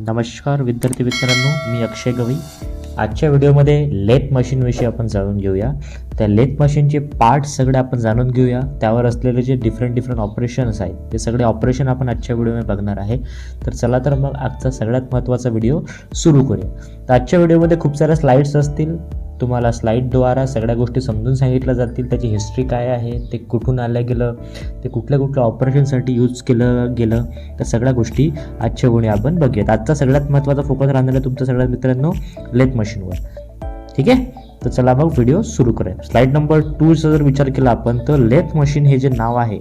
नमस्कार विद्यार्थी मित्रांनो, मी अक्षय गवई. आजच्या व्हिडिओमध्ये लेथ मशीनविषयी आपण जाणून घेऊया. त्या लेथ मशीनचे पार्ट्स सगळे आपण जाणून घेऊया. त्यावर असलेले जे डिफरंट ऑपरेशन्स आहेत ते सगळे ऑपरेशन आपण आजच्या व्हिडिओमध्ये बघणार आहे. तर चला तर मग आजचा सगळ्यात महत्त्वाचा व्हिडिओ सुरू करूया. तर आजच्या व्हिडिओमध्ये खूप साऱ्या स्लाईड्स असतील. तुम्हाला स्लाईडद्वारा सगळ्या गोष्टी समजून सांगितल्या जातील. त्याची हिस्ट्री काय आहे, ते कुठून आलं गेलं, ते कुठल्या ऑपरेशनसाठी यूज केलं गेलं, त्या सगळ्या गोष्टी आजच्या व्हिडिओ आपण बघूयात. आजचा सगळ्यात महत्त्वाचा फोकस राहणार आहे तुमच्या सगळ्या मित्रांनो लेथ मशीनवर. ठीक आहे, तर चला मग व्हिडिओ सुरू करूया. स्लाईड नंबर 2चा जर विचार केला आपण तर लेथ मशीन हे जे नाव आहे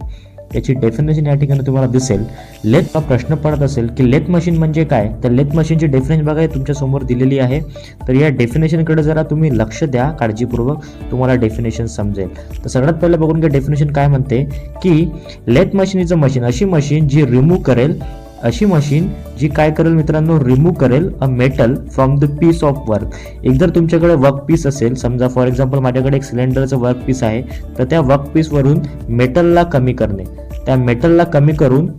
याची डेफिनेशन या ठिकाणी तुम्हाला दिसेल. लेथचा प्रश्न पडत असेल की लेथ मशीन म्हणजे काय, तर लेथ मशीनची डेफिनेशन बघा तुमच्या समोर दिलेली आहे. तर या डेफिनेशनकडे जरा तुम्ही लक्ष द्या काळजीपूर्वक, तुम्हाला डेफिनेशन समजेल. तर सगळ्यात पहिले बघून घ्या डेफिनेशन काय म्हणते की lathe machine is a machine, अशी मशीन जी रिमूव्ह करेल, अशी मशीन जी काय करेल मित्रांनो, रिमूव्ह करेल a metal from the piece of work. एक जर तुमच्याकडे वर्क पीस असेल, समजा फॉर एक्झाम्पल माझ्याकडे एक सिलेंडरचं वर्क पीस आहे, तर त्या वर्क पीसवरून मेटलला कमी करणे, त्या मेटलला कमी करून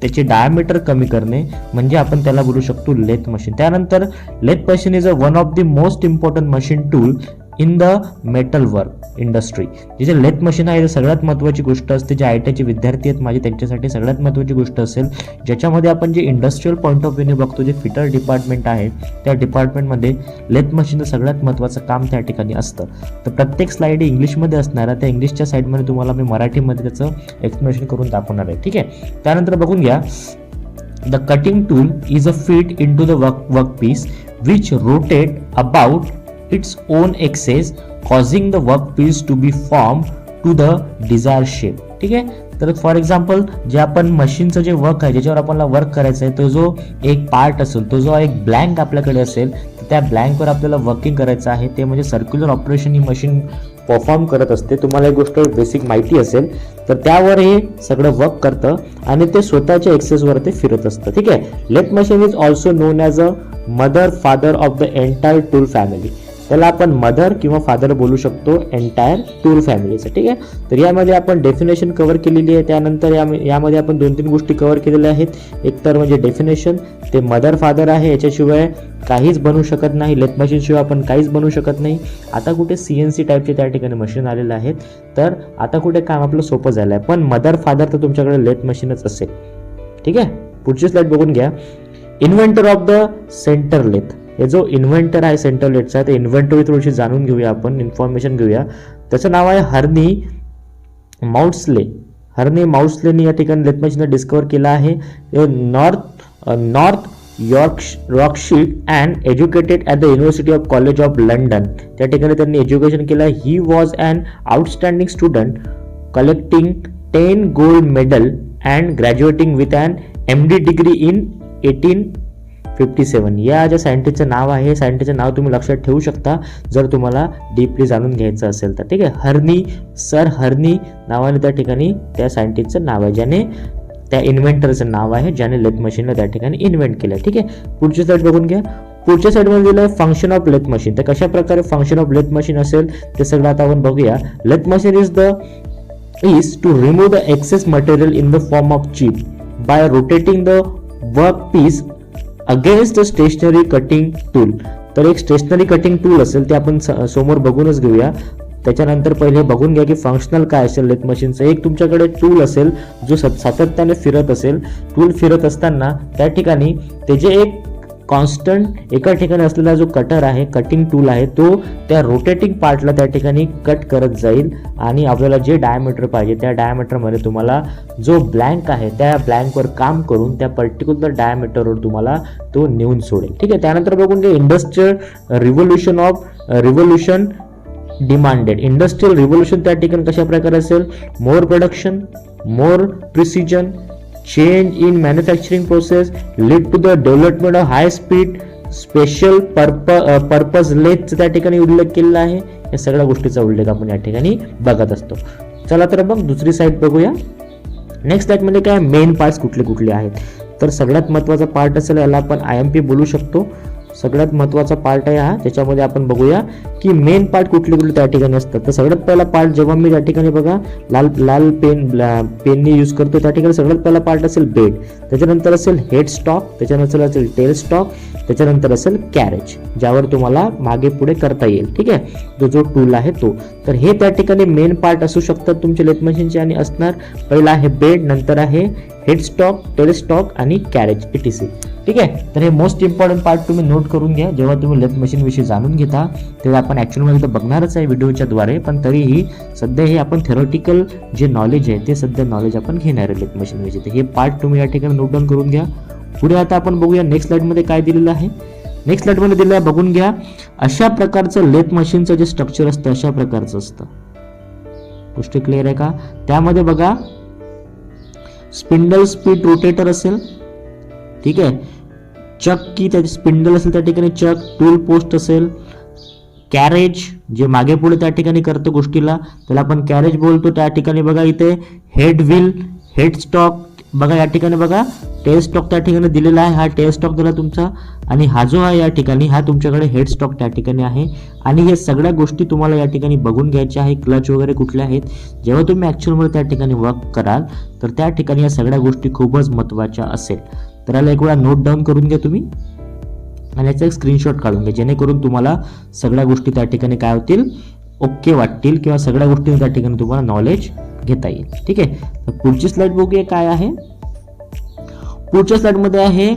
त्याचे डायमीटर कमी करणे म्हणजे आपण त्याला बोलू शकतो लेथ मशीन. त्यानंतर lathe machine is a one of the most important machine tool in the metal work industry. जे लेथ मशीन आहे सगळ्यात महत्त्वाची गोष्ट असते. जे ITचे विद्यार्थी आहेत माझे त्यांच्यासाठी सगळ्यात महत्त्वाची गोष्ट असेल, ज्याच्यामध्ये आपण जे इंडस्ट्रियल पॉईंट ऑफ व्ह्यूने बघतो, जे फिटर डिपार्टमेंट आहे त्या डिपार्टमेंटमध्ये लेथ मशीनचं सगळ्यात महत्त्वाचं काम त्या ठिकाणी असतं. तर प्रत्येक स्लाईड इंग्लिशमध्ये असणार आहे. त्या इंग्लिशच्या साईडमध्ये तुम्हाला मी मराठीमध्ये त्याचं एक्सप्लेनेशन करून दाखवणार आहे. ठीक आहे, त्यानंतर बघून घ्या. The cutting tool is a fit in to the work piece which rotate about its own axis causing the workpiece to be formed to the desired shape. ठीक आहे, तर फॉर एक्झाम्पल जे आपण मशीनचं जे वर्क आहे, ज्याच्यावर आपल्याला वर्क करायचं आहे, तो जो एक पार्ट असेल, तो जो एक ब्लँक आपल्याकडे असेल, तर त्या ब्लँकवर आपल्याला वर्किंग करायचं आहे. ते म्हणजे सर्क्युलर ऑपरेशन ही मशीन परफॉर्म करत असते. तुम्हाला एक गोष्ट बेसिक माहिती असेल, तर त्यावर हे सगळं वर्क करतं आणि ते स्वतःच्या एक्सेसवर ते फिरत असतं. ठीक आहे, lathe machine is also known as a mother father of the entire tool family. त्याला आपण मदर किंवा फादर बोलू शकतो एंटायर टूल फॅमिलीचं. ठीक आहे, तर यामध्ये आपण डेफिनेशन कव्हर केलेली आहे. त्यानंतर यामध्ये आपण 2-3 गोष्टी कव्हर केलेल्या आहेत. एक तर म्हणजे डेफिनेशन, ते मदर फादर आहे, याच्याशिवाय काहीच बनवू शकत नाही. लेथ मशीनशिवाय आपण काहीच बनवू शकत नाही. आता कुठे CNC टाईपचे त्या ठिकाणी मशीन आलेले आहेत, तर आता कुठे काम आपलं सोपं झालं आहे. पण मदर फादर तर तुमच्याकडे लेथ मशीनच असेल. ठीक आहे, पुढची स्लाइड बघून घ्या. Inventor of the centre lathe. हे जो इन्व्हेंटर आहे सेंटर लेथचा, ते इन्व्हेंटरी थोडीशी जाणून घेऊया आपण, इन्फॉर्मेशन घेऊया. त्याचं नाव आहे हर्नी माउट्सले. हर्नी माउट्सलेनी या ठिकाणी लेथ मशीन डिस्कवर केला आहे. North Yorkshire and educated at the university of college of London. त्या ठिकाणी त्यांनी एज्युकेशन केलं. He was an outstanding student collecting 10 gold medal and graduating with an MD degree in 1857. या ज्या सायंटिस्टचं नाव आहे, सायंटिस्टचं नाव तुम्ही लक्षात ठेवू शकता जर तुम्हाला डीपली जाणून घ्यायचं असेल तर. ठीक आहे, सर हर्नी नावाने त्या ठिकाणी त्या सायंटिस्टचं नाव आहे, ज्याने त्या इन्व्हेंटरचं नाव आहे, ज्याने लेथ मशीनला त्या ठिकाणी इन्व्हेंट केलं. ठीक आहे, पुढची साईड बघून घ्या. पुढच्या साईडमध्ये दिलं फंक्शन ऑफ लेथ मशीन. तर कशा प्रकारे फंक्शन ऑफ लेथ मशीन असेल ते सगळं आता आपण बघूया. Lathe machine is to remove the excess material in the form of chip by rotating the workpiece against the stationary cutting tool. तर एक स्टेशनरी कटिंग टूल असेल, ते आपण समोर बघूनच घेऊया. त्याच्यानंतर पहिले बघून घ्या की फंक्शनल काय असेल लेथ मशीनचं. एक तुमच्याकडे टूल असेल जो सातत्याने फिरत असेल. टूल फिरत असताना त्या ठिकाणी त्याचे एक कॉन्स्टंट एका ठिकाणी असलेला जो कटर आहे, कटिंग टूल आहे, तो त्या रोटेटिंग पार्टला त्या ठिकाणी कट करत जाईल आणि आपल्याला जे डायमीटर पाहिजे त्या डायमीटरमध्ये तुम्हाला जो ब्लँक आहे त्या ब्लँकवर काम करून त्या पर्टिक्युलर डायमीटरवर तुम्हाला तो नेऊन सोडेल. ठीक आहे, त्यानंतर बघून घ्या industrial revolution demanded. Industrial revolution त्या ठिकाणी कशा प्रकारे असेल, more production, more precision, change in manufacturing process lead to the development of high speed special purpose lathe त्या ठिकाणी उल्लेख केलेला आहे. या सगळ्या गोष्टीचा उल्लेख आपण या ठिकाणी बघत असतो. चला तर मग दुसरी साईड बघूया. नेक्स्ट साईड मध्ये काय मेन पार्ट्स कुठले कुठले आहेत. तर सगळ्यात महत्त्वाचा पार्ट असेल याला आपण IMP बोलू शकतो. सगळ्यात महत्त्वाचा पार्ट आहे हा. त्याच्यामध्ये आपण बघूया की मेन पार्ट कुठले कुठले त्या ठिकाणी असतात. तर सगळ्यात पहिला पार्ट जेव्हा मी त्या ठिकाणी बघा लाल पेनने यूज करतो त्या ठिकाणी सगळ्यात पहिला पार्ट असेल बेड, त्याच्यानंतर असेल हेड स्टॉक, त्याच्यानंतर असेल टेल स्टॉक, त्याच्यानंतर असेल कॅरेज, ज्यावर तुम्हाला मागे पुढे करता येईल. ठीक आहे, जो टूल आहे तो. तर हे त्या ठिकाणी मेन पार्ट असू शकतात तुमच्या लेथ मशीनचे आणि असणार. पहिला आहे बेड, नंतर आहे हेड स्टॉक, टेल स्टॉक आणि कॅरेज etc. ठीक आहे, तर हे मोस्ट इम्पॉर्टंट पार्ट तुम्ही नोट करून घ्या जेव्हा तुम्ही लेथ मशीन विषयी जाणून घेता. तेव्हा आपण ॲक्च्युअलमध्ये तर बघणारच आहे व्हिडिओच्या द्वारे, पण तरीही सध्या हे आपण थेरॉटिकल जे नॉलेज आहे ते सध्या नॉलेज आपण घेणार आहे लेथ मशीन विषयी. तर हे पार्ट तुम्ही या ठिकाणी नोट डाऊन करून घ्या. पुढे आता आपण बघूया नेक्स्ट स्लाइडमध्ये काय दिलेलं आहे. नेक्स्ट स्लाइडमध्ये दिलेलं आहे बघून घ्या. अशा प्रकारचं लेथ मशीनचं जे स्ट्रक्चर असतं अशा प्रकारचं असतं. गोष्टी क्लिअर आहे का? त्यामध्ये बघा स्पिंडल स्पीड रोटेटर असेल, ठीक आहे, चक की त्या स्पिंडल असेल त्या ठिकाणी चक, टूल पोस्ट असेल, कॅरेज जे मागे पुढे त्या ठिकाणी करतो गोष्टीला त्याला आपण कॅरेज बोलतो. त्या ठिकाणी बघा इथे हेड व्हील, हेड स्टॉक बघा या ठिकाणी बघा टेल स्टॉक त्या ठिकाणी दिलेला आहे. हा टेल स्टॉक दिला तुमचा आणि हा जो आहे या ठिकाणी हा तुमच्याकडे हेड स्टॉक त्या ठिकाणी आहे. आणि हे सगळ्या गोष्टी तुम्हाला या ठिकाणी बघून घ्यायच्या आहे. क्लच वगैरे कुठले आहेत जेव्हा तुम्ही ॲक्च्युअलमध्ये त्या ठिकाणी वर्क कराल तर त्या ठिकाणी या सगळ्या गोष्टी खूपच महत्त्वाच्या असेल. तर याला एक वेळा नोट डाऊन करून घ्या तुम्ही आणि याचा एक स्क्रीनशॉट काढून घ्या जेणेकरून तुम्हाला सगळ्या गोष्टी त्या ठिकाणी काय होतील, ओके वाटतील किंवा सगळ्या गोष्टी त्या ठिकाणी तुम्हाला नॉलेज घेता येईल. ठीक आहे, तर पुढची स्लाइड बघूया काय आहे. पुढच्या स्लाइडमध्ये आहे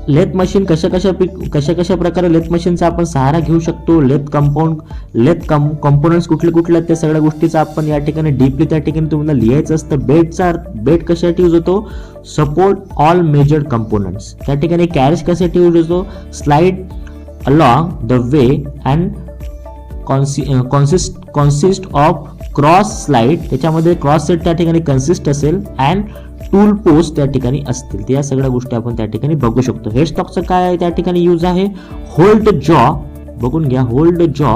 लेथ मशीन कशा कशा प्रकारे लेथ मशीनचा आपण सहारा घेऊ शकतो. लेथ कंपोनंट्स कुठले कुठले आहेत त्या सगळ्या गोष्टीचा आपण या ठिकाणी डीपली त्या ठिकाणी तुम्हाला लिहायचं असतं. बेड कशासाठी यूज होतो, सपोर्ट ऑल मेजर कंपोनंट्स. त्या ठिकाणी कॅरेज कशासाठी यूज होतो, slide along the way and consist of cross slide, त्याच्यामध्ये क्रॉस सेट त्या ठिकाणी कन्सिस्ट असेल अँड टूल पोस्ट त्या ठिकाणी असतील. या सगळ्या गोष्टी आपण त्या ठिकाणी बघू शकतो. हेड स्टॉकचं काय आहे त्या ठिकाणी यूज आहे, होल्ड जॉ बघून घ्या, hold jaw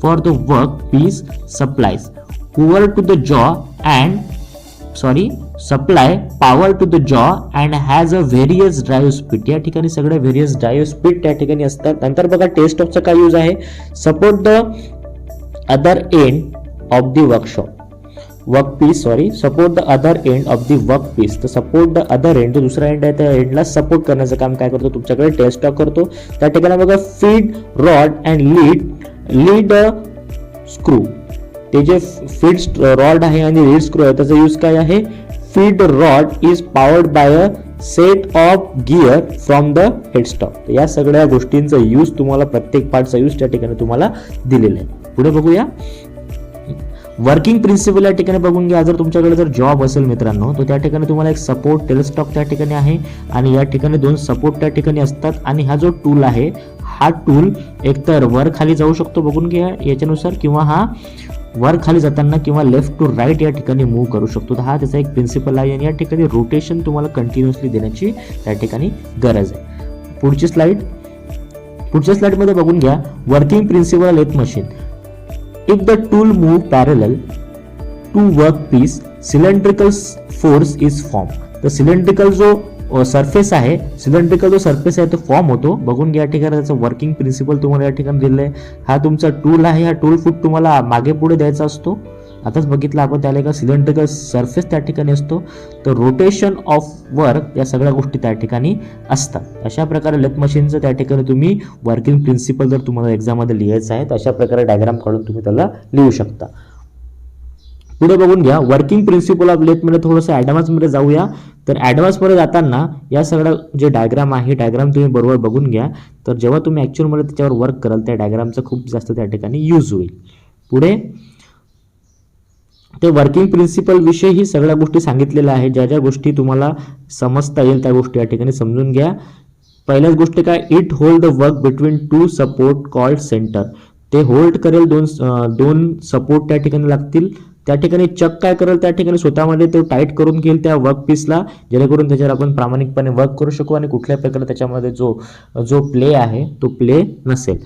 for the work piece supplies power to the jaw and supply power to the jaw and has a various drive speed. या ठिकाणी सगळ्या व्हेरियस ड्राईव्ह स्पीड त्या ठिकाणी असतात. नंतर बघा टेल स्टॉकचा काय यूज आहे, support the other end of the workpiece support the other end of the workpiece. तर सपोर्ट द अदर एंड, तो दुसरा एंड आहे त्या एंडला सपोर्ट करण्याचं काम काय करतो तुमच्याकडे टेल स्टॉक करतो. त्या ठिकाणी बघा feed rod and lead screw, ते जे फीड रॉड आहे आणि लीड स्क्रू आहे त्याचा यूज काय आहे, feed rod is powered by a set of gear from the headstock. या सगळ्या गोष्टींचा यूज तुम्हाला प्रत्येक पार्टचा यूज त्या ठिकाणी तुम्हाला दिलेला आहे. पुढे बघूया वर्किंग प्रिन्सिपल या ठिकाणी बघून घ्या. जर तुमच्याकडे जर जॉब असेल मित्रांनो तर त्या ठिकाणी तुम्हाला एक सपोर्ट टेल स्टॉक त्या ठिकाणी आहे आणि या ठिकाणी दोन सपोर्ट त्या ठिकाणी असतात. आणि हा जो टूल आहे हा टूल एकतर वर खाली जाऊ शकतो बघून घ्या याच्यानुसार, किंवा हा वर खाली जाताना किंवा लेफ्ट टू राईट या ठिकाणी मूव्ह करू शकतो. तर हा त्याचा एक प्रिन्सिपल आहे आणि या ठिकाणी रोटेशन तुम्हाला कंटिन्युअसली देण्याची त्या ठिकाणी गरज आहे. पुढच्या स्लाइडमध्ये बघून घ्या working principle lathe machine. If the tool move parallel to workpiece, cylindrical force is formed. तर सिलेंड्रिकल जो सरफेस आहे तो फॉर्म होतो. बघून घ्या या ठिकाणी त्याचं वर्किंग प्रिन्सिपल तुम्हाला या ठिकाणी दिलेलं आहे. हा तुमचा टूल आहे, हा टूल फूट तुम्हाला मागे पुढे द्यायचा असतो. आताच बघितलं आपण त्याला का सिलेंड्रिकल सरफेस त्या ठिकाणी असतो. तर रोटेशन ऑफ वर्क या सगळ्या गोष्टी त्या ठिकाणी असतात. अशा प्रकारे लेथ मशीनचं त्या ठिकाणी तुम्ही वर्किंग प्रिन्सिपल जर तुम्हाला एक्झाममध्ये लिहायचं आहे तर अशा प्रकारे डायग्राम काढून तुम्ही त्याला लिहू शकता. पुढे बघून घ्या वर्किंग प्रिन्सिपल ऑफ लेथ मध्ये थोडंसं ॲडव्हान्समध्ये जाऊया. तर ॲडव्हान्समध्ये जाताना या सगळ्या जे डायग्राम आहे डायग्राम तुम्ही बरोबर बघून घ्या. तर जेव्हा तुम्ही ॲक्च्युअलमध्ये त्याच्यावर वर्क कराल त्या डायग्रामचा खूप जास्त त्या ठिकाणी यूज होईल. पुढे ते वर्किंग प्रिन्सिपल विषयी ही सगळ्या गोष्टी सांगितलेल्या आहेत. ज्या ज्या गोष्टी तुम्हाला समजता येईल त्या गोष्टी या ठिकाणी समजून घ्या. पहिल्याच गोष्ट काय, it hold the work between two support called centre. ते होल्ड करेल दोन सपोर्ट त्या ठिकाणी लागतील. त्या ठिकाणी चक काय करेल त्या ठिकाणी स्वतःमध्ये तो टाईट करून घेईल त्या वर्क पीसला जेणेकरून त्याच्यावर आपण प्रामाणिकपणे वर्क करू शकू आणि कुठल्याही प्रकारे त्याच्यामध्ये जो प्ले आहे तो प्ले नसेल.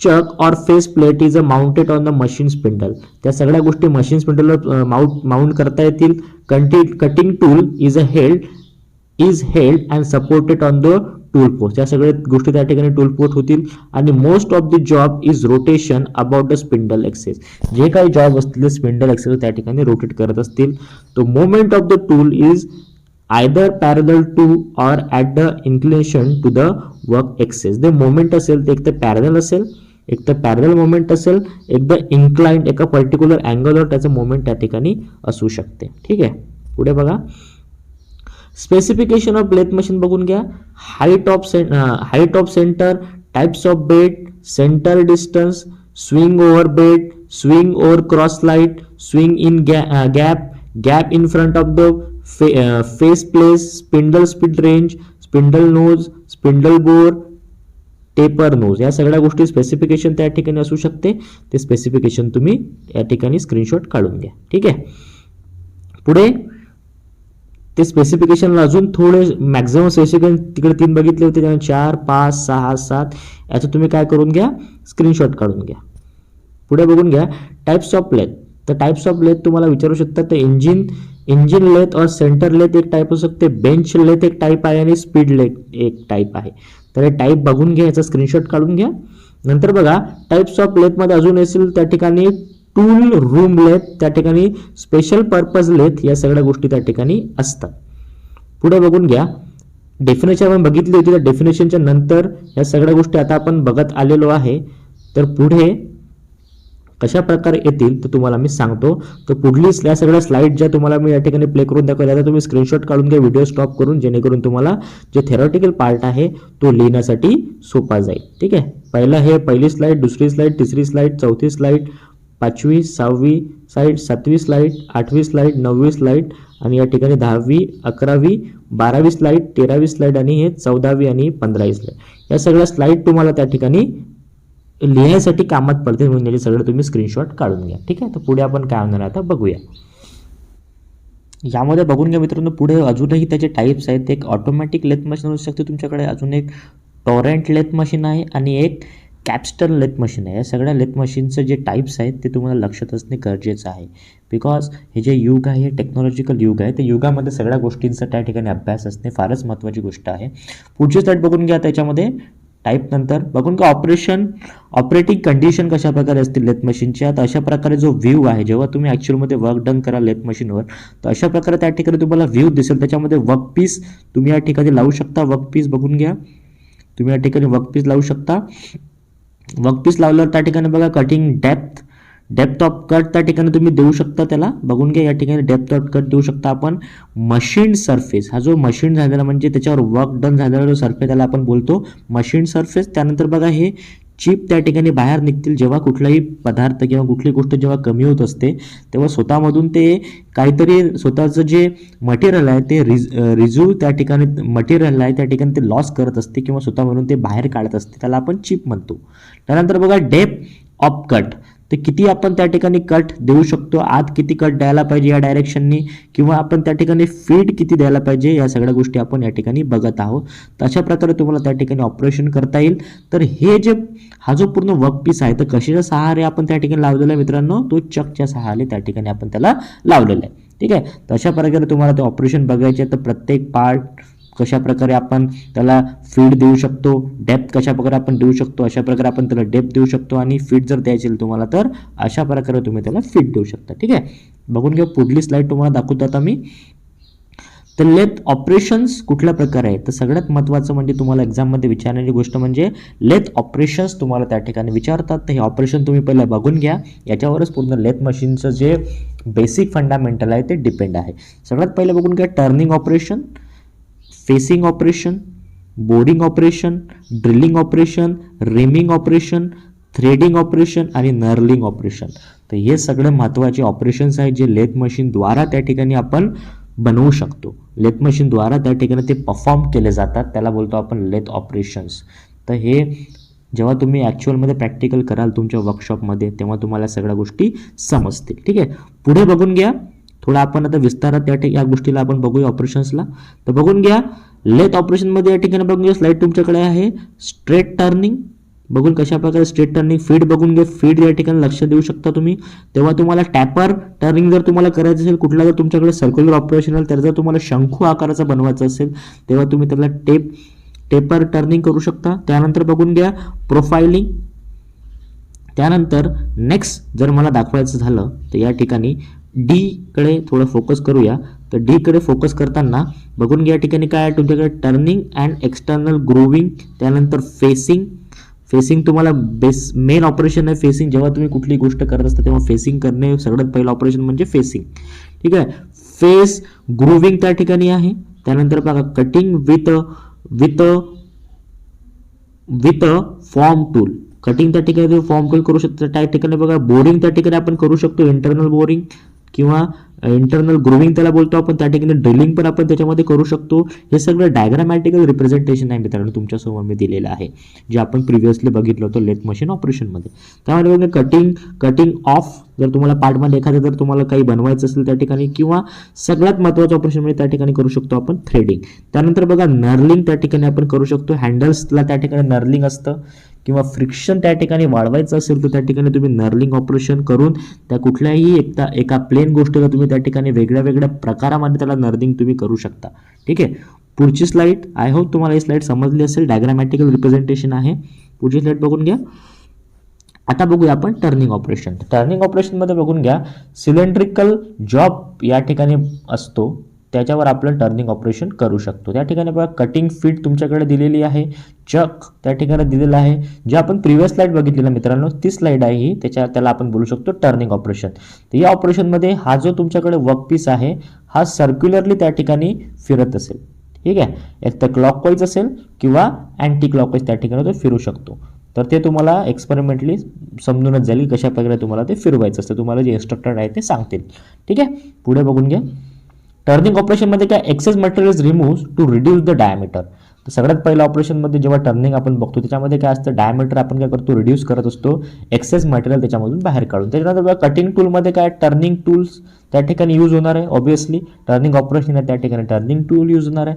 Chuck or face plate is a mounted on the machine spindle. त्या सगळ्या गोष्टी मशीन स्पिंडलवर माउंट करता येतील. Cutting tool is held and supported on the tool post, या सगळ्या गोष्टी त्या ठिकाणी टूल पोस्ट होतील. आणि most of the job is rotation about the spindle axis, जे काही जॉब असतील स्पिंडल एक्सेस त्या ठिकाणी रोटेट करत असतील. तो movement of the tool is either parallel to or at the inclination to the work axis. जे मोमेंट असेल ते एक तर पॅरलल असेल, एक तर पॅरलल मोमेंट असेल, एकदा इन्क्लाइंड एका पर्टिक्युलर अँगलवर त्याचं मोमेंट त्या ठिकाणी असू शकते. ठीक आहे, पुढे बघा. स्पेसिफिकेशन ऑफ लेथ मशीन बघून घ्या. Height of centre, types of bed, centre distance, swing over bed, swing over cross slide, swing in gap, gap in front of the face plate, spindle speed range, spindle nose, spindle bore, taper nose, या सगळ्या गोष्टी specification त्या ठिकाणी असू शकते. ते specification तुम्ही या ठिकाणी स्क्रीनशॉट काढून घ्या. ठीक आहे, पुढे ते स्पेसिफिकेशनला अजून थोडे मॅक्झिमम स्पेसिफिकेशन तिकडे 3 बघितले होते, त्यामुळे 4, 5, 6, 7 याचं तुम्ही काय करून घ्या, स्क्रीनशॉट काढून घ्या. पुढे बघून घ्या. Types of lathe. तर टाइप्स ऑफ लेथ तुम्हाला विचारू शकतात. तर engine lathe or centre lathe एक टाइप असू शकते, बेंच लेथ एक टाइप आहे आणि स्पीड लेथ एक टाइप आहे. तर हे टाइप बघून घ्या, याचा स्क्रीनशॉट काढून घ्या. नंतर बघा टाइप्स ऑफ लेथ मध्ये अजून असेल त्या ठिकाणी टूल रूम लेथ, त्या ठिकाणी स्पेशल पर्पज लेथ, या सगळ्या गोष्टी त्या ठिकाणी असतात. पुढे बघून घ्या. डेफिनेशन आपण बघितली होती, त्या डेफिनेशनच्या नंतर या सगळ्या गोष्टी आता आपण बघत आलेलो आहे. तर पुढे कशा प्रकारे येतील तर तुम्हाला मी सांगतो. तर पुढली या सगळ्या स्लाइड ज्या तुम्हाला मी या ठिकाणी प्ले करून दाखवल्या, आता तुम्ही स्क्रीनशॉट काढून घ्या, व्हिडिओ स्टॉप करून, जेणेकरून तुम्हाला जे थेरॉटिकल पार्ट आहे तो लिहिण्यासाठी सोपा जाईल. ठीक आहे, पहिली स्लाइड, दुसरी स्लाइड, तिसरी स्लाइड, चौथी स्लाइड, 5वी 6वी स्लाइड, 7वी स्लाइड, 8वी स्लाइड, 9वी स्लाइड, आणि या ठिकाणी 10वी 11वी 12वी स्लाइड, 13वी स्लाइड, आणि हे 14वी आणि 15वी स्लाइड. या सगळ्या स्लाइड तुम्हाला त्या ठिकाणी लिहायसाठी कामात पडते, म्हणून याचे सगळं तुम्ही स्क्रीनशॉट काढून घ्या. ठीक आहे, तर पुढे आपण काय होणार आता बघूया. यामध्ये बघून घ्या मित्रांनो, पुढे अजूनही त्याचे टाइप्स आहेत. एक ऑटोमॅटिक लेथ मशीन असू शकते तुमच्याकडे, अजून एक टॉरेंट लेथ मशीन आहे, आणि एक कॅपस्टन लेथ मशीन आहे. या सगळ्या लेथ मशीनचं जे टाइप्स आहेत ते तुम्हाला लक्षात असणे गरजेचं आहे. बिकॉज हे जे युग आहे, हे टेक्नॉलॉजिकल युग आहे. त्या युगामध्ये सगळ्या गोष्टींचा त्या ठिकाणी अभ्यास असणे फारच महत्त्वाची गोष्ट आहे. पुढची स्लाइड बघून घ्या. त्याच्यामध्ये टाईप नंतर बघून का ऑपरेटिंग कंडिशन कशा प्रकारे असतील लेथ मशीनच्या. तर अशा प्रकारे जो व्ह्यू आहे, जेव्हा तुम्ही ॲक्च्युअलमध्ये वर्क डन कराल लेथ मशीनवर, तर अशा प्रकारे त्या ठिकाणी तुम्हाला व्ह्यू दिसेल. त्याच्यामध्ये वर्क पीस तुम्ही या ठिकाणी लावू शकता. वर्क पीस बघून घ्या, तुम्ही या ठिकाणी वर्क पीस लावू शकता. वर्क पीस लावल्यावर त्या ठिकाणी बघा कटिंग डेप्थ ऑफ कट त्या ठिकाणी तुम्ही देऊ शकता. त्याला बघून घ्या, या ठिकाणी डेप्थ ऑफ कट देऊ शकता आपण. मशीन सरफेस, हा जो मशीन झालेला म्हणजे त्याच्यावर वर्क डन झालेला जो सरफेस, त्याला आपण बोलतो मशीन सरफेस. त्यानंतर बघा हे चिप त्या ठिकाणी बाहेर निघतील. जेव्हा कुठलाही पदार्थ किंवा कुठली गोष्ट जेव्हा कमी होत असते, तेव्हा स्वतःमधून ते काहीतरी स्वतःचं जे मटेरियल आहे ते रिझ्यू त्या ठिकाणी मटेरियल आहे त्या ठिकाणी ते लॉस करत असते किंवा स्वतःमधून ते बाहेर काढत असते, त्याला आपण चिप म्हणतो. त्यानंतर बघा डेप्थ ऑफ कट, तर किती आपण त्या ठिकाणी कट देऊ शकतो, आत किती कट द्यायला पाहिजे या डायरेक्शननी, किंवा आपण त्या ठिकाणी फीड किती द्यायला पाहिजे, या सगळ्या गोष्टी आपण या ठिकाणी बघत आहोत. तर अशा प्रकारे तुम्हाला त्या ठिकाणी ऑपरेशन करता येईल. तर हा जो पूर्ण वर्क पीस आहे, तर कशाच्या सहारे आपण त्या ठिकाणी लावलेला आहे मित्रांनो, तो चकच्या सहारे त्या ठिकाणी आपण त्याला लावलेला आहे. ठीक आहे, तर अशा प्रकारे तुम्हाला ते ऑपरेशन बघायचे आहे. तर प्रत्येक पार्ट कशा प्रकारे आपण त्याला फीड देऊ शकतो, डेप्थ कशा प्रकारे आपण देऊ शकतो, अशा प्रकारे आपण त्याला डेप्थ देऊ शकतो, आणि फीड जर द्यायची तुम्हाला तर अशा प्रकारे तुम्ही त्याला फीड देऊ शकता. ठीक आहे, बघून घ्या पुढली स्लाइड तुम्हाला दाखवतो आता मी. तर लेथ ऑपरेशन्स कुठल्या प्रकारे आहे, तर सगळ्यात महत्त्वाचं म्हणजे तुम्हाला एक्झाममध्ये विचारण्याची गोष्ट म्हणजे लेथ ऑपरेशन्स तुम्हाला त्या ठिकाणी विचारतात. तर हे ऑपरेशन तुम्ही पहिलं बघून घ्या, याच्यावरच पूर्ण लेथ मशीनचं जे बेसिक फंडामेंटल आहे ते डिपेंड आहे. सगळ्यात पहिलं बघून घ्या turning operation, facing operation, boarding operation, drilling operation, rhyming operation, threading operation आणि नर्लिंग ऑपरेशन. तर हे सगळे महत्त्वाचे ऑपरेशन्स आहेत जे लेथ मशीनद्वारा त्या ठिकाणी आपण बनवू शकतो. लेथ मशीनद्वारा त्या ठिकाणी ते परफॉर्म केले जातात, त्याला बोलतो आपण लेथ ऑपरेशन्स. तर हे जेव्हा तुम्ही ॲक्च्युअलमध्ये प्रॅक्टिकल कराल तुमच्या वर्कशॉपमध्ये, तेव्हा तुम्हाला सगळ्या गोष्टी समजतील. ठीक आहे, पुढे बघून घ्या. थोडा आपण आता विस्तारात या गोष्टीला आपण बघूया ऑपरेशन्सला. तर बघून घ्या लेथ ऑपरेशनमध्ये या ठिकाणी बघून घ्या, स्लाइड तुमच्याकडे आहे. स्ट्रेट टर्निंग बघून कशा प्रकारे स्ट्रेट टर्निंग, फीड बघून घ्या, फीड या ठिकाणी लक्ष देऊ शकता तुम्ही. तेव्हा तुम्हाला टॅपर टर्निंग जर तुम्हाला करायचं असेल, कुठला जर तुमच्याकडे सर्क्युलर ऑपरेशन असेल, तर जर तुम्हाला शंकू आकाराचा बनवायचा असेल, तेव्हा तुम्ही त्याला टेपर टर्निंग करू शकता. त्यानंतर बघून घ्या प्रोफाइलिंग. त्यानंतर नेक्स्ट जर मला दाखवायचं झालं तर या ठिकाणी डी कडे थोडं फोकस करूया. तर डी कडे फोकस करताना बघून घ्या या ठिकाणी काय आहे तुमच्याकडे टर्निंग अँड एक्सटर्नल ग्रोविंग. त्यानंतर फेसिंग. फेसिंग तुम्हाला मेन ऑपरेशन आहे फेसिंग. जेव्हा तुम्ही कुठली गोष्ट करत असता तेव्हा फेसिंग करणे सगळ्यात पहिलं ऑपरेशन म्हणजे फेसिंग. ठीक आहे. फेस ग्रोविंग त्या ठिकाणी आहे. त्यानंतर बघा cutting with with with form tool. Cutting त्या ठिकाणी फॉर्म टूल करू शकतो. त्या ठिकाणी बघा बोरिंग त्या ठिकाणी आपण करू शकतो. इंटरनल बोरिंग किंवा इंटरनल ग्रोविंग त्याला बोलतो आपण. त्या ठिकाणी ड्रिलिंग पण आपण त्याच्यामध्ये करू शकतो. हे सगळं डायग्रामॅटिकल रिप्रेझेंटेशन आहे मित्रांनो तुमच्यासमोर मी दिलेलं आहे, जे आपण प्रिव्हियसली बघितलं होतं लेथ मशीन ऑपरेशनमध्ये. त्यामध्ये बघा कटिंग ऑफ. जर तुम्हाला पार्टमध्ये एखादं जर तुम्हाला काही बनवायचं असेल त्या ठिकाणी, किंवा सगळ्यात महत्त्वाचं ऑपरेशन म्हणजे त्या ठिकाणी करू शकतो आपण थ्रेडिंग. त्यानंतर बघा नर्लिंग त्या ठिकाणी आपण करू शकतो. हँडल्सला त्या ठिकाणी नर्लिंग असतं, किंवा फ्रिक्शन त्या ठिकाणी वाढवायचं असेल तर त्या ठिकाणी तुम्ही नर्लिंग ऑपरेशन करून त्या कुठल्याही एका प्लेन गोष्टीला तुम्ही त्या ठिकाणी वेगळ्या वेगळ्या प्रकारामध्ये त्याला नर्लिंग तुम्ही करू शकता. ठीक आहे. पुढची स्लाइड. आय होप तुम्हाला ही स्लाइड समजली असेल. डायग्रामॅटिकल रिप्रेझेंटेशन आहे. पुढची स्लाइड बघून घ्या. आता बघूया आपण टर्निंग ऑपरेशन. टर्निंग ऑपरेशनमध्ये बघून घ्या सिलेंड्रिकल जॉब या ठिकाणी असतो, त्याच्यावर आपण टर्निंग ऑपरेशन करू शकतो. त्या ठिकाणी बघा कटिंग फीट तुमच्याकडे दिलेली आहे. चक त्या ठिकाणी दिलेलं आहे. जे आपण प्रिव्हियस स्लाइड बघितलेला मित्रांनो ती स्लाइड आहे ही. त्याला आपण बोलू शकतो टर्निंग ऑपरेशन. तर या ऑपरेशनमध्ये हा जो तुमच्याकडे वर्कपीस आहे हा सर्क्युलरली त्या ठिकाणी फिरत असेल. ठीक आहे. एक तर क्लॉकवाईज असेल किंवा अँटी क्लॉकवाईज त्या ठिकाणी तो फिरू शकतो. तर ते तुम्हाला एक्सपेरिमेंटली समजूनच जाईल कशा प्रकारे तुम्हाला ते फिरवायचं असतं. तुम्हाला जे इन्स्ट्रक्टर आहे ते सांगतील. ठीक आहे. पुढे बघून घ्या. टर्निंग ऑपरेशनमध्ये काय excess material is remove to reduce the diameter. तर सगळ्यात पहिल्या ऑपरेशनमध्ये जेव्हा टर्निंग आपण बघतो त्याच्यामध्ये काय असतं डायमीटर आपण काय करतो रिड्यूस करत असतो एक्सेस मटेरियल त्याच्यामधून बाहेर काढून. त्याच्यानंतर कटिंग टूलमध्ये काय टर्निंग टूल्स त्या ठिकाणी यूज होणार आहे. ऑब्विसली टर्निंग ऑपरेशन आहे त्या ठिकाणी टर्निंग टूल यूज होणार आहे.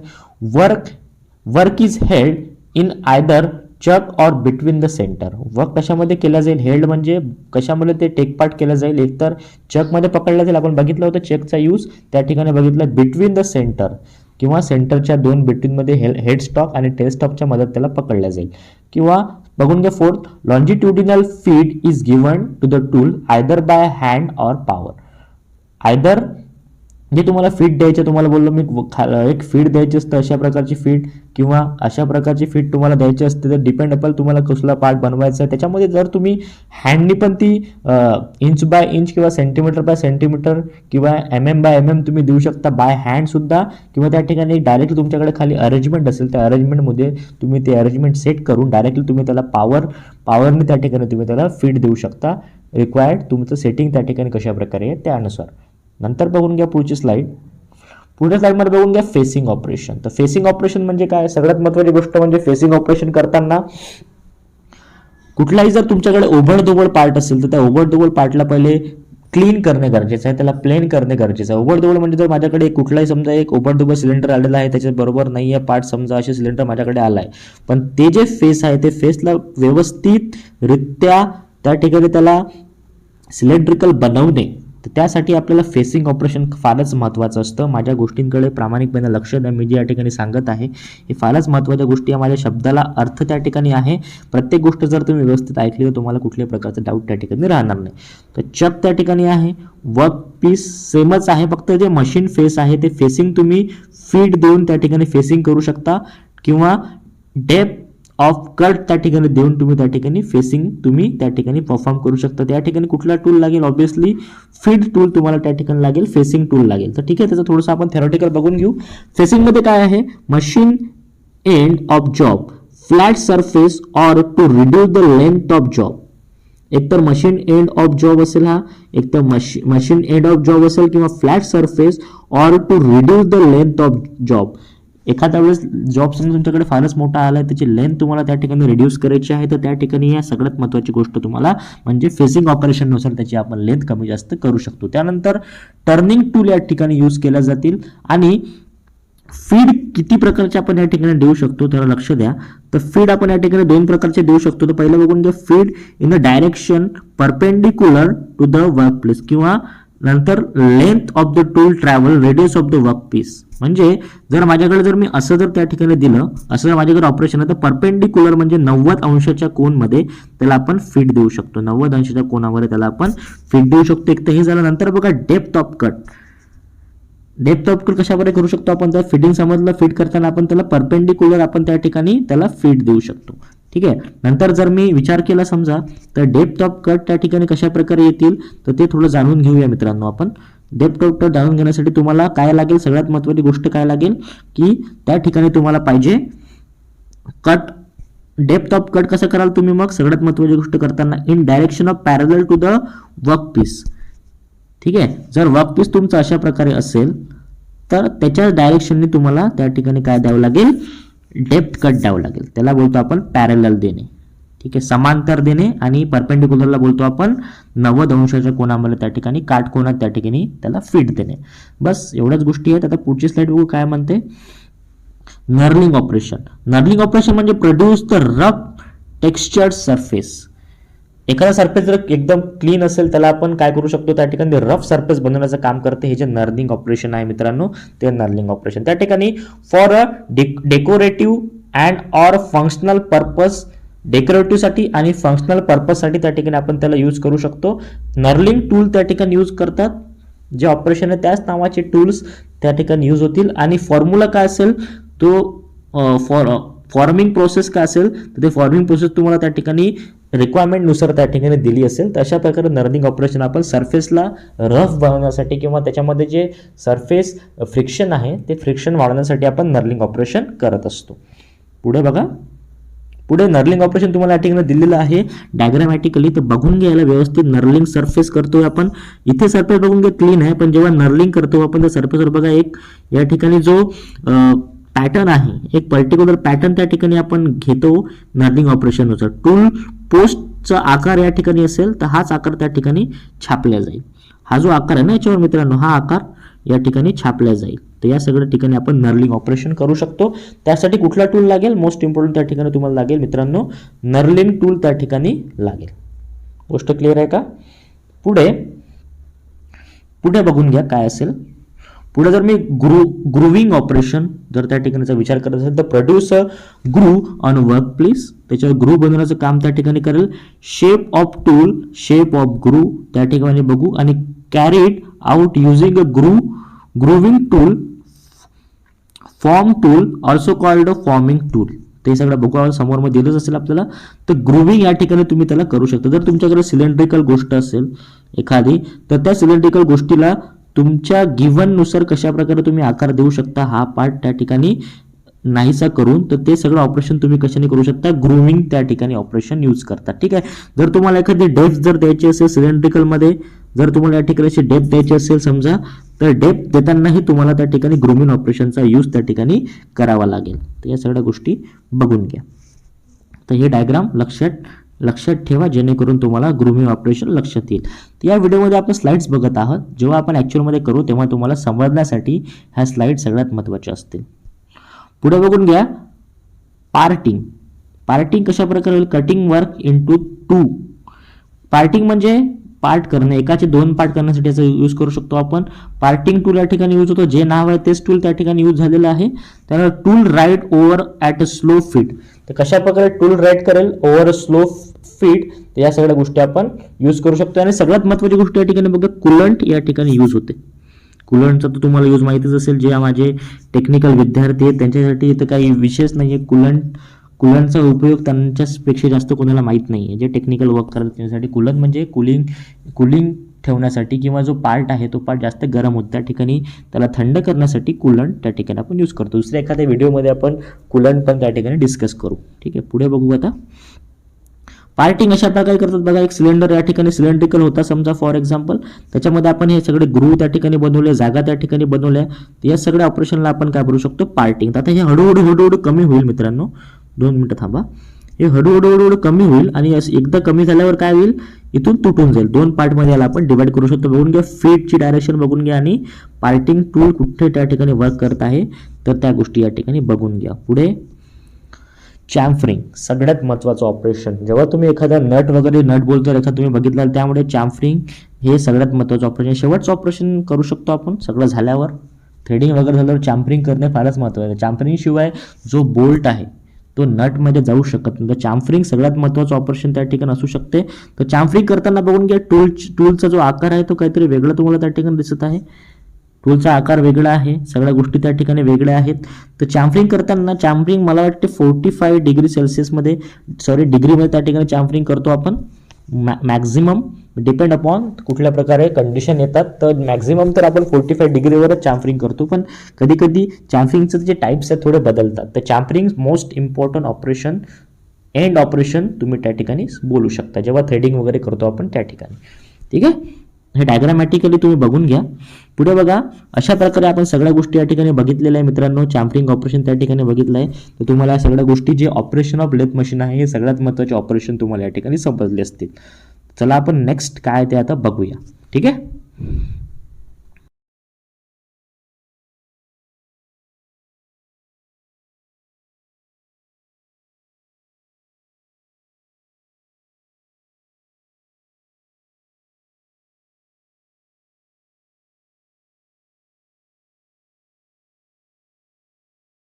Work is held in either chuck or between the centre. Work कशामध्ये केला जाईल हेल्ड म्हणजे कशामध्ये ते टेक पार्ट केलं जाईल. एकतर चकमध्ये पकडलं जाईल. आपण बघितलं होतं चेकचा यूज त्या ठिकाणी बघितला बिटवीन द सेंटर किंवा सेंटरच्या दोन बिटवीनमध्ये हेड स्टॉक आणि टेल स्टॉकच्या मदत त्याला पकडल्या जाईल. किंवा बघून घ्या fourth longitudinal feed is given to the tool either by hand or power. Either जे तुम्हाला फीड द्यायचे तुम्हाला बोललो मी एक फीड द्यायची असतं अशा प्रकारची फीड किंवा अशा प्रकारची फीड तुम्हाला द्यायची असते. तर डिपेंड अपेल तुम्हाला कसला पार्ट बनवायचा आहे. त्याच्यामध्ये जर तुम्ही हँडनी पण ती इंच बाय इंच किंवा सेंटीमीटर बाय सेंटीमीटर किंवा MM बाय MM तुम्ही देऊ शकता बाय हँड सुद्धा. किंवा त्या ठिकाणी डायरेक्टली तुमच्याकडे खाली अरेंजमेंट असेल त्या अरेंजमेंटमध्ये तुम्ही ते अरेंजमेंट सेट करून डायरेक्टली तुम्ही त्याला पॉवरने त्या ठिकाणी तुम्ही त्याला फीड देऊ शकता. रिक्वायर्ड तुमचं सेटिंग त्या ठिकाणी कशा प्रकारे आहे त्यानुसार. नंतर बघून घ्या पुढची स्लाइड. पुढच्या स्लाइडमध्ये बघून घ्या फेसिंग ऑपरेशन. तर फेसिंग ऑपरेशन म्हणजे काय सगळ्यात महत्त्वाची गोष्ट म्हणजे फेसिंग ऑपरेशन करताना कुठलाही जर तुमच्याकडे ओबडधोबड पार्ट असेल तर त्या ओबडधोबड पार्टला पहिले क्लीन करणे गरजेचं आहे. त्याला प्लेन करणे गरजेचं आहे. ओबडधोबड म्हणजे जर माझ्याकडे कुठलाही समजा एक ओबडधोबड सिलेंडर आलेला आहे त्याच्याबरोबर नाही आहे पार्ट समजा असे सिलेंडर माझ्याकडे आला आहे पण ते जे फेस आहे ते फेसला व्यवस्थितरित्या त्या ठिकाणी त्याला सिलेंड्रिकल बनवणे. तर त्यासाठी आपल्याला फेसिंग ऑपरेशन फारच महत्त्वाचं असतं. माझ्या गोष्टींकडे प्रामाणिकपणे लक्ष द्या. मी जे या ठिकाणी सांगत आहे हे फारच महत्त्वाच्या गोष्टी आहे. माझ्या शब्दाला अर्थ त्या ठिकाणी आहे. प्रत्येक गोष्ट जर तुम्ही व्यवस्थित ऐकली तर तुम्हाला कुठल्याही प्रकारचं डाऊट त्या ठिकाणी राहणार नाही. तर चक त्या ठिकाणी आहे. वर्क पीस सेमच आहे फक्त जे मशीन फेस आहे ते फेसिंग तुम्ही फीड देऊन त्या ठिकाणी फेसिंग करू शकता किंवा डेप्थ ऑफ कट त्या ठिकाणी देऊन तुम्ही त्या ठिकाणी फेसिंग तुम्ही त्या ठिकाणी परफॉर्म करू शकता. त्या ठिकाणी कुठला टूल लागेल ऑब्विसली फीड टूल तुम्हाला त्या ठिकाणी लागेल फेसिंग टूल लागेल. तर ठीक आहे त्याचं थोडंसं आपण थेरॉटिकल बघून घेऊ. फेसिंगमध्ये काय आहे machine end of job flat surface or to reduce the length of job. एकतर मशीन एंड ऑफ जॉब असेल हा एकतर मशीन एंड ऑफ जॉब असेल किंवा flat surface or to reduce the length of job. एखाद्या वेळेस जॉब समजा तुमच्याकडे फारच मोठा आला आहे त्याची लेंथ तुम्हाला त्या ठिकाणी रिड्यूस करायची आहे तर त्या ठिकाणी या सगळ्यात महत्त्वाची गोष्ट तुम्हाला म्हणजे फेसिंग ऑपरेशननुसार त्याची आपण लेंथ कमी जास्त करू शकतो. त्यानंतर टर्निंग टूल या ठिकाणी यूज केल्या जातील आणि फीड किती प्रकारचे आपण या ठिकाणी देऊ शकतो त्याला लक्ष द्या. तर फीड आपण या ठिकाणी दोन प्रकारचे देऊ शकतो. तर पहिलं बघून घ्या feed in the direction perpendicular to the work place किंवा नंतर length of the tool travel radius of the work piece, म्हणजे जर माझ्याकडे जर मी असं जर त्या ठिकाणी दिलं, असं जर माझ्याकडे ऑपरेशन आहे तर परपेंडिक्युलर म्हणजे 90 अंशाच्या कोनमध्ये त्याला आपण फिट देऊ शकतो. 90 अंशाच्या कोनामध्ये त्याला आपण फिट देऊ शकतो. एक तर हे झालं. नंतर बघा depth of cut. Depth of cut कशाप्रकारे करू शकतो आपण, तर फिटिंग समजलं, फिट करताना आपण त्याला परपेंडिक्युलर आपण त्या ठिकाणी त्याला फिट देऊ शकतो. ठीक आहे. नंतर जर मी विचार केला समजा, तर डेप्थ ऑफ कट त्या ठिकाणी कशा प्रकारे येतील तर ते थोडं जाणून घेऊया मित्रांनो आपण. डेप्थ ऑफ कट जाणून घेण्यासाठी तुम्हाला काय लागेल, सगळ्यात महत्त्वाची गोष्ट काय लागेल की त्या ठिकाणी तुम्हाला पाहिजे कट. डेप्थ ऑफ कट कसं कराल तुम्ही, मग सगळ्यात महत्त्वाची गोष्ट करताना in direction of parallel to the work piece. ठीक आहे. जर वर्क पीस तुमचं अशा प्रकारे असेल तर त्याच्या डायरेक्शनने तुम्हाला त्या ठिकाणी काय द्यावं लागेल, डेप्थ कट द्यावं लागेल. त्याला बोलतो आपण पॅरलल देणे. ठीक आहे. समांतर देणे. आणि परपेंडिक्युलरला बोलतो आपण 90 अंशाच्या कोनामध्ये त्या ठिकाणी काटकोनात त्या ठिकाणी त्याला फिट देणे. बस एवढ्याच गोष्टी आहेत. आता पुढची स्लाइड बघू काय म्हणते. Knurling operation. नर्लिंग ऑपरेशन म्हणजे produce the rough textured surface. एखादा सरफेस जर एकदम क्लीन असेल त्याला आपण काय करू शकतो, त्या ठिकाणी रफ सरफेस बनवण्याचं काम करते. हे जे नर्लिंग ऑपरेशन आहे मित्रांनो, ते नर्लिंग ऑपरेशन त्या ठिकाणी for a decorative and or functional purpose, decorative साठी आणि फंक्शनल पर्पज साठी त्या ठिकाणी आपण त्याला यूज करू शकतो. नर्लिंग टूल त्या ठिकाणी यूज करतात. जे ऑपरेशन आहे त्याच नावाचे टूल्स त्या ठिकाणी यूज होतील. आणि फॉर्म्युला काय असेल तो फॉर्मिंग प्रोसेस काय असेल तर ते फॉर्मिंग प्रोसेस तुम्हाला त्या ठिकाणी रिक्वायरमेंट नुसार त्या ठिकाणी दिली असेल. तर अशा प्रकारे नर्लिंग ऑपरेशन आपण सरफेसला रफ बनवण्यासाठी किंवा त्याच्यामध्ये जे सरफेस फ्रिक्शन आहे ते फ्रिक्शन वाढवण्यासाठी आपण नर्लिंग ऑपरेशन करत असतो. पुढे बघा. पुढे नर्लिंग ऑपरेशन तुम्हाला या ठिकाणी दिलेलं आहे डायग्रामॅटिकली, तर बघून घ्यायला व्यवस्थित. नर्लिंग सरफेस करतोय आपण. इथे सरफेस बघून घ्या क्लीन आहे, पण जेव्हा नर्लिंग करतो आपण त्या सरफेसवर बघा एक या ठिकाणी जो पॅटर्न आहे, एक पर्टिक्युलर पॅटर्न त्या ठिकाणी आपण घेतो नर्लिंग ऑपरेशननुसार. टूल पोस्टचा आकार या ठिकाणी असेल तर हाच आकार त्या ठिकाणी छापला जाईल. हा जो आकार आहे ना याच्यावर मित्रांनो, हा आकार या ठिकाणी छापला जाईल. तर या सगळ्या ठिकाणी आपण नर्लिंग ऑपरेशन करू शकतो. त्यासाठी कुठला टूल लागेल, मोस्ट इम्पॉर्टंट त्या ठिकाणी तुम्हाला लागेल मित्रांनो नर्लिंग टूल त्या ठिकाणी लागेल. गोष्ट क्लिअर आहे का. पुढे पुढे बघून घ्या काय असेल. पुढे जर मी ग्रूविंग ऑपरेशन जर त्या ठिकाणीचा विचार करत असेल तर produce a groove on work place. त्याच्यावर ग्रू बनवण्याचं काम त्या ठिकाणी करेल. Shape of tool, shape of groove त्या ठिकाणी बघू. आणि carried out using a grooving tool, form tool also called a forming tool. ते सगळं बघू समोर मध्ये दिलंच असेल आपल्याला. तर ग्रूविंग या ठिकाणी तुम्ही त्याला करू शकता. जर तुमच्याकडे सिलेंड्रिकल गोष्ट असेल एखादी, तर त्या सिलेंड्रिकल गोष्टीला तुमच्या गिव्हन नुसार कशा प्रकारे तुम्ही आकार देऊ शकता हा पार्ट त्या ठिकाणी नाहीसा करून, तर ते सगळं ऑपरेशन तुम्ही कशाने करू शकता, ग्रूविंग त्या ठिकाणी ऑपरेशन यूज करतात. ठीक आहे. जर तुम्हाला एखादी डेप्थ जर द्यायची असेल सिलेंड्रिकल मध्ये, जर तुम्हाला या ठिकाणी डेप्थ द्यायची असेल समजा, तर डेप्थ देतानाही तुम्हाला त्या ठिकाणी ग्रूमिंग ऑपरेशनचा यूज त्या ठिकाणी करावा लागेल. तर या सगळ्या गोष्टी बघून घ्या. तर हे डायग्राम लक्षात ठेवा जेणेकरून तुम्हाला ग्रूमिंग ऑपरेशन लक्षात येईल. या व्हिडिओमध्ये आपण स्लाइड्स बघत आहोत. जेव्हा आपण ॲक्च्युअलमध्ये करू तेव्हा तुम्हाला समजण्यासाठी ह्या स्लाइड सगळ्यात महत्त्वाच्या असतील. पुढे बघून घ्या. पार्टिंग कशा प्रकारे होईल. Cutting work into two. Parting म्हणजे पार्ट करणे, एकाचे दोन पार्ट करण्यासाठी याचा यूज करू शकतो आपण. पार्टिंग टूल या ठिकाणी यूज होतो. जे नाव आहे तेच टूल त्या ठिकाणी यूज झालेलं आहे. त्यानंतर tool ride over at a slow feed. तर कशा प्रकारे टूल राईट करेल ओव्हर अ स्लो फीट. तर या सगळ्या गोष्टी आपण यूज करू शकतो. आणि सगळ्यात महत्त्वाची गोष्ट या ठिकाणी बघा कुलंट या ठिकाणी यूज होते. कुलंटचा तर तुम्हाला यूज माहितीच असेल. जे माझे टेक्निकल विद्यार्थी आहेत त्यांच्यासाठी इथं काही विशेष नाही आहे. कुलंटचा उपयोग त्यांच्यापेक्षा जास्त कोणाला माहीत नाही आहे. जे टेक्निकल वर्क करतात त्यांच्यासाठी कुलंट म्हणजे कुलिंग ठेवण्यासाठी किंवा जो पार्ट आहे तो पार्ट जास्त गरम होतो त्या ठिकाणी त्याला थंड करण्यासाठी कुलंट त्या ठिकाणी आपण यूज करतो. दुसऱ्या एखाद्या व्हिडिओमध्ये आपण कुलंट पण त्या ठिकाणी डिस्कस करू. ठीक आहे. पुढे बघू आता. पार्टिंग अशा प्रकारे करतात बघा. एक सिलेंडर या ठिकाणी सिलेंड्रिकल होता समजा फॉर एक्झाम्पल, त्याच्यामध्ये आपण हे सगळे ग्रू त्या ठिकाणी बनवले, जागा त्या ठिकाणी बनवल्या. या सगळ्या ऑपरेशनला आपण काय करू शकतो, पार्टिंग. आता हे हळूहळू कमी होईल मित्रांनो. 2 मिनिटं थांबा. हे हळूहळू कमी होईल आणि एकदा कमी झाल्यावर काय होईल, इथून तुटून जाईल. 2 पार्टमध्ये याला आपण डिवाइड करू शकतो. बघून घ्या फीटची डायरेक्शन बघून घ्या आणि पार्टिंग टूल कुठे त्या ठिकाणी वर्क करत आहे तर त्या गोष्टी या ठिकाणी बघून घ्या. पुढे चॅम्फरिंग सगळ्यात महत्त्वाचं ऑपरेशन. जेव्हा तुम्ही एखादा नट वगैरे नट बोल्ट जर एखादा तुम्ही बघितला त्यामुळे चॅम्फरिंग हे सगळ्यात महत्त्वाचं ऑपरेशन. शेवटचं ऑपरेशन करू शकतो आपण सगळं झाल्यावर. थ्रेडिंग वगैरे झाल्यावर चॅम्फरिंग करणे फारच महत्त्वाचं आहे. चॅम्फरिंग शिवाय जो बोल्ट आहे तो नटमध्ये जाऊ शकत नाही. तर चॅम्फरिंग सगळ्यात महत्त्वाचं ऑपरेशन त्या ठिकाणी असू शकते. तर चॅम्फरिंग करताना बघून घ्या टूलचा जो आकार आहे तो काहीतरी वेगळा तुम्हाला त्या ठिकाणी दिसत आहे. टूलचा आकार वेगळा आहे, सगळ्या गोष्टी त्या ठिकाणी वेगळ्या आहेत. तर चॅम्फरिंग करताना चॅम्फरिंग मला वाटते 45 डिग्री सेल्सिअसमध्ये डिग्रीमध्ये त्या ठिकाणी चॅम्फरिंग करतो आपण. मॅक्झिमम डिपेंड अपॉन कुठल्या प्रकारे कंडिशन येतात. तर मॅक्झिमम तर आपण 45 डिग्रीवरच चॅम्फरिंग करतो, पण कधी कधी चॅम्फरिंगचे जे टाईप्स आहेत थोडे बदलतात. तर chamfering most important operation, end operation तुम्ही त्या ठिकाणी बोलू शकता जेव्हा थ्रेडिंग वगैरे करतो आपण त्या ठिकाणी. ठीक आहे, हे डायग्रामॅटिकली तुम्ही बघून घ्या. पुढे बघा, अशा प्रकारे आपण सगळ्या गोष्टी या ठिकाणी बघितलेल्या आहे मित्रांनो. चॅम्फरिंग ऑपरेशन त्या ठिकाणी बघितलं आहे. तर तुम्हाला या सगळ्या गोष्टी जे ऑपरेशन ऑफ लेथ मशीन आहे हे सगळ्यात महत्त्वाचे ऑपरेशन तुम्हाला या ठिकाणी समजले असतील. चला आपण नेक्स्ट काय ते आता बघूया. ठीक आहे.